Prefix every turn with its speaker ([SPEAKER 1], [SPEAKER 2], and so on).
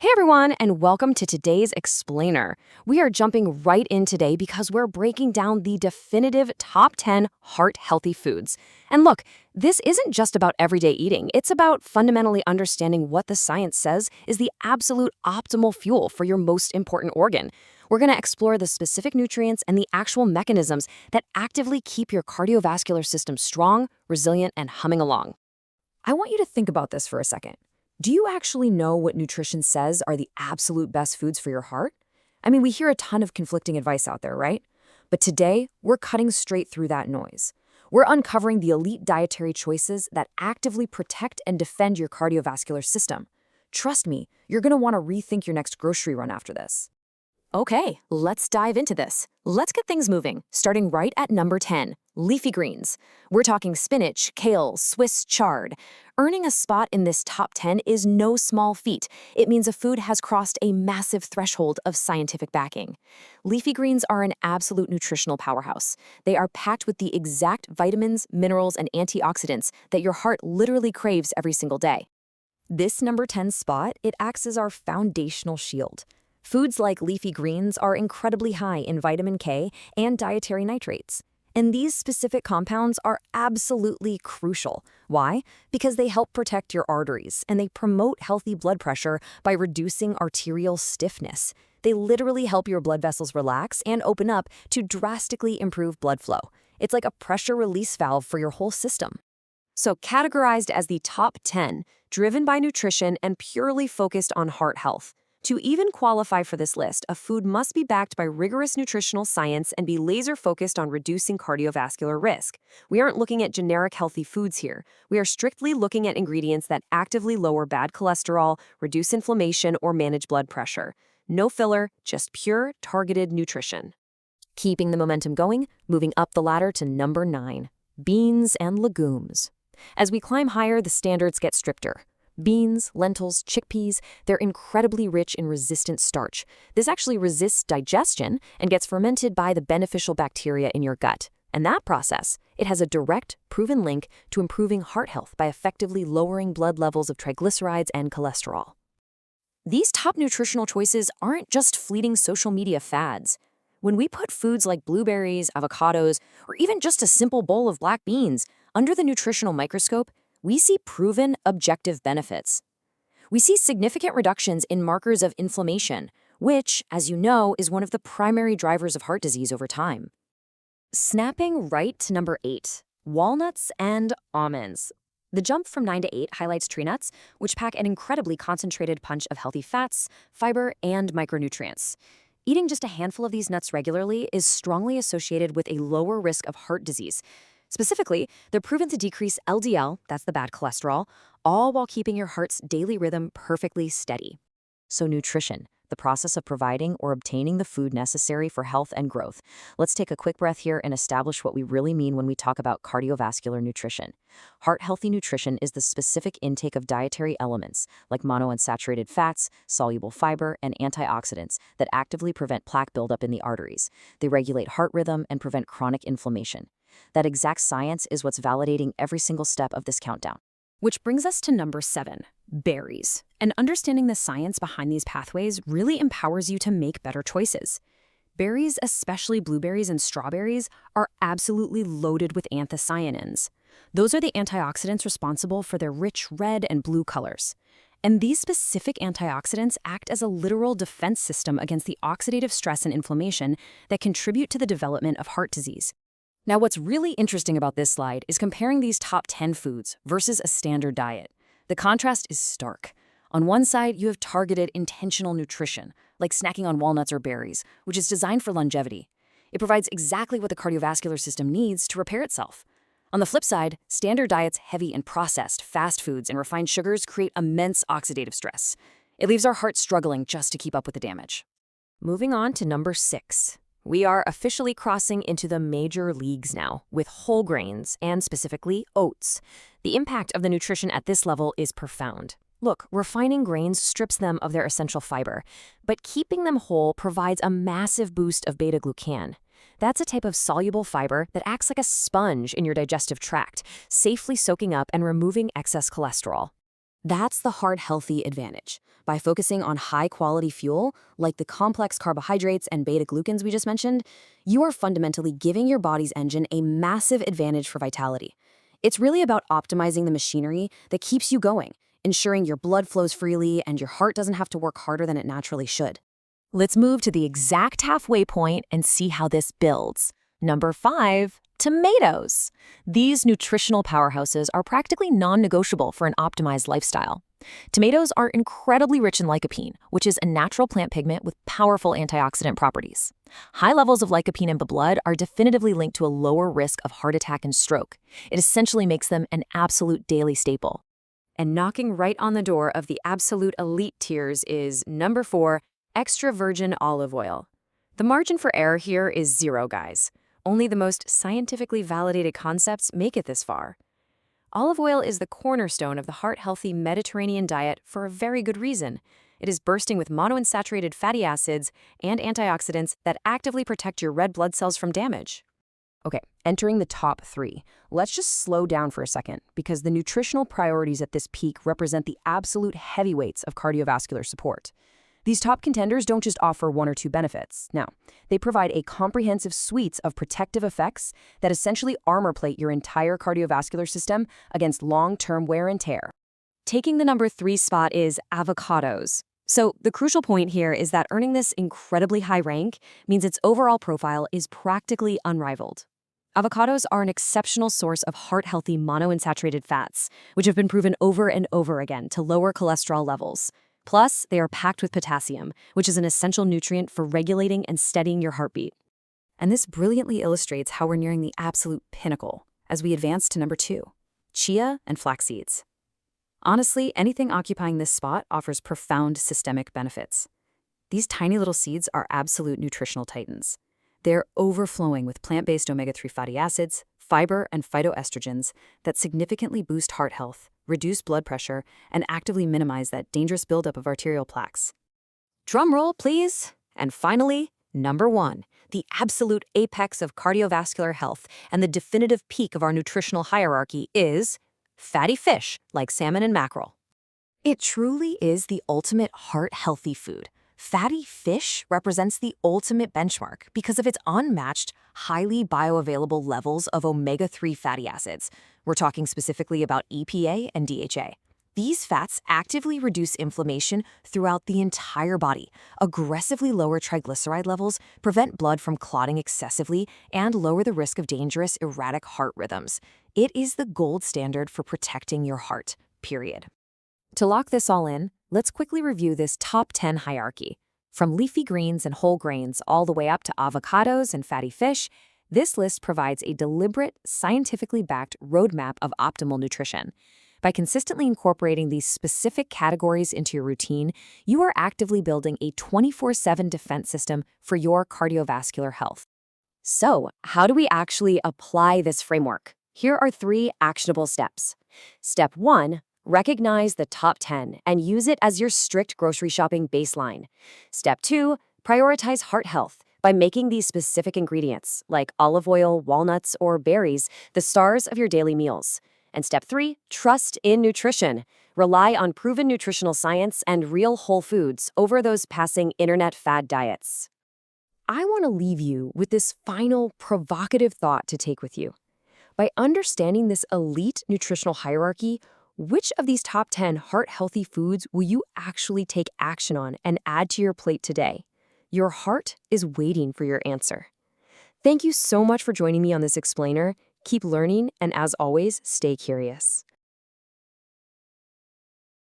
[SPEAKER 1] Hey everyone, and welcome to today's Explainer. We are jumping right in today because we're breaking down the definitive top 10 heart-healthy foods. And look, this isn't just about everyday eating. It's about fundamentally understanding what the science says is the absolute optimal fuel for your most important organ. We're going to explore the specific nutrients and the actual mechanisms that actively keep your cardiovascular system strong, resilient, and humming along. I want you to think about this for a second. Do you actually know what nutrition says are the absolute best foods for your heart? I mean, we hear a ton of conflicting advice out there, right? But today, we're cutting straight through that noise. We're uncovering the elite dietary choices that actively protect and defend your cardiovascular system. Trust me, you're going to want to rethink your next grocery run after this. Okay, let's dive into this. Let's get things moving, starting right at number 10, leafy greens. We're talking spinach, kale, Swiss chard. Earning a spot in this top 10 is no small feat. It means a food has crossed a massive threshold of scientific backing. Leafy greens are an absolute nutritional powerhouse. They are packed with the exact vitamins, minerals, and antioxidants that your heart literally craves every single day. This number 10 spot, it acts as our foundational shield. Foods like leafy greens are incredibly high in vitamin K and dietary nitrates. And these specific compounds are absolutely crucial. Why? Because they help protect your arteries and they promote healthy blood pressure by reducing arterial stiffness. They literally help your blood vessels relax and open up to drastically improve blood flow. It's like a pressure release valve for your whole system. So categorized as the top 10, driven by nutrition and purely focused on heart health. To even qualify for this list, a food must be backed by rigorous nutritional science and be laser-focused on reducing cardiovascular risk. We aren't looking at generic healthy foods here. We are strictly looking at ingredients that actively lower bad cholesterol, reduce inflammation, or manage blood pressure. No filler, just pure, targeted nutrition. Keeping the momentum going, moving up the ladder to number 9, beans and legumes. As we climb higher, the standards get stricter. Beans, lentils, chickpeas, they're incredibly rich in resistant starch. This actually resists digestion and gets fermented by the beneficial bacteria in your gut. And that process, it has a direct, proven link to improving heart health by effectively lowering blood levels of triglycerides and cholesterol. These top nutritional choices aren't just fleeting social media fads. When we put foods like blueberries, avocados, or even just a simple bowl of black beans under the nutritional microscope, we see proven objective benefits. We see significant reductions in markers of inflammation, which, as you know, is one of the primary drivers of heart disease over time. Snapping right to number 8, walnuts and almonds. The jump from 9 to 8 highlights tree nuts, which pack an incredibly concentrated punch of healthy fats, fiber, and micronutrients. Eating just a handful of these nuts regularly is strongly associated with a lower risk of heart disease. Specifically, they're proven to decrease LDL, that's the bad cholesterol, all while keeping your heart's daily rhythm perfectly steady. So nutrition, the process of providing or obtaining the food necessary for health and growth. Let's take a quick breath here and establish what we really mean when we talk about cardiovascular nutrition. Heart-healthy nutrition is the specific intake of dietary elements like monounsaturated fats, soluble fiber, and antioxidants that actively prevent plaque buildup in the arteries. They regulate heart rhythm and prevent chronic inflammation. That exact science is what's validating every single step of this countdown. Which brings us to number 7, berries. And understanding the science behind these pathways really empowers you to make better choices. Berries, especially blueberries and strawberries, are absolutely loaded with anthocyanins. Those are the antioxidants responsible for their rich red and blue colors. And these specific antioxidants act as a literal defense system against the oxidative stress and inflammation that contribute to the development of heart disease. Now, what's really interesting about this slide is comparing these top 10 foods versus a standard diet. The contrast is stark. On one side, you have targeted intentional nutrition, like snacking on walnuts or berries, which is designed for longevity. It provides exactly what the cardiovascular system needs to repair itself. On the flip side, standard diets heavy in processed, fast foods and refined sugars create immense oxidative stress. It leaves our hearts struggling just to keep up with the damage. Moving on to number 6. We are officially crossing into the major leagues now, with whole grains, and specifically oats. The impact of the nutrition at this level is profound. Look, refining grains strips them of their essential fiber, but keeping them whole provides a massive boost of beta-glucan. That's a type of soluble fiber that acts like a sponge in your digestive tract, safely soaking up and removing excess cholesterol. That's the heart-healthy advantage. By focusing on high-quality fuel, like the complex carbohydrates and beta-glucans we just mentioned, you are fundamentally giving your body's engine a massive advantage for vitality. It's really about optimizing the machinery that keeps you going, ensuring your blood flows freely and your heart doesn't have to work harder than it naturally should. Let's move to the exact halfway point and see how this builds. Number 5, tomatoes. These nutritional powerhouses are practically non-negotiable for an optimized lifestyle. Tomatoes are incredibly rich in lycopene, which is a natural plant pigment with powerful antioxidant properties. High levels of lycopene in the blood are definitively linked to a lower risk of heart attack and stroke. It essentially makes them an absolute daily staple. And knocking right on the door of the absolute elite tiers is number 4, extra virgin olive oil. The margin for error here is zero, guys. Only the most scientifically validated concepts make it this far. Olive oil is the cornerstone of the heart-healthy Mediterranean diet for a very good reason. It is bursting with monounsaturated fatty acids and antioxidants that actively protect your red blood cells from damage. Okay, entering the top 3. Let's just slow down for a second, because the nutritional priorities at this peak represent the absolute heavyweights of cardiovascular support. These top contenders don't just offer 1 or 2 benefits. Now, they provide a comprehensive suite of protective effects that essentially armor plate your entire cardiovascular system against long-term wear and tear. Taking the number 3 spot is avocados. So the crucial point here is that earning this incredibly high rank means its overall profile is practically unrivaled. Avocados are an exceptional source of heart-healthy monounsaturated fats, which have been proven over and over again to lower cholesterol levels. Plus, they are packed with potassium, which is an essential nutrient for regulating and steadying your heartbeat. And this brilliantly illustrates how we're nearing the absolute pinnacle as we advance to number 2, chia and flax seeds. Honestly, anything occupying this spot offers profound systemic benefits. These tiny little seeds are absolute nutritional titans. They're overflowing with plant-based omega-3 fatty acids, fiber, and phytoestrogens that significantly boost heart health, reduce blood pressure, and actively minimize that dangerous buildup of arterial plaques. Drum roll, please. And finally, number 1, the absolute apex of cardiovascular health and the definitive peak of our nutritional hierarchy is fatty fish like salmon and mackerel. It truly is the ultimate heart-healthy food. Fatty fish represents the ultimate benchmark because of its unmatched, highly bioavailable levels of omega-3 fatty acids. We're talking specifically about EPA and DHA. These fats actively reduce inflammation throughout the entire body, aggressively lower triglyceride levels, prevent blood from clotting excessively, and lower the risk of dangerous, erratic heart rhythms. It is the gold standard for protecting your heart, period. To lock this all in, let's quickly review this top 10 hierarchy. From leafy greens and whole grains all the way up to avocados and fatty fish, this list provides a deliberate, scientifically backed roadmap of optimal nutrition. By consistently incorporating these specific categories into your routine, you are actively building a 24/7 defense system for your cardiovascular health. So, how do we actually apply this framework? Here are 3 actionable steps. Step 1, recognize the top 10 and use it as your strict grocery shopping baseline. Step 2, prioritize heart health by making these specific ingredients, like olive oil, walnuts, or berries, the stars of your daily meals. And step 3, trust in nutrition. Rely on proven nutritional science and real whole foods over those passing internet fad diets. I want to leave you with this final provocative thought to take with you. By understanding this elite nutritional hierarchy, which of these top 10 heart-healthy foods will you actually take action on and add to your plate today? Your heart is waiting for your answer. Thank you so much for joining me on this explainer. Keep learning, and as always, stay curious.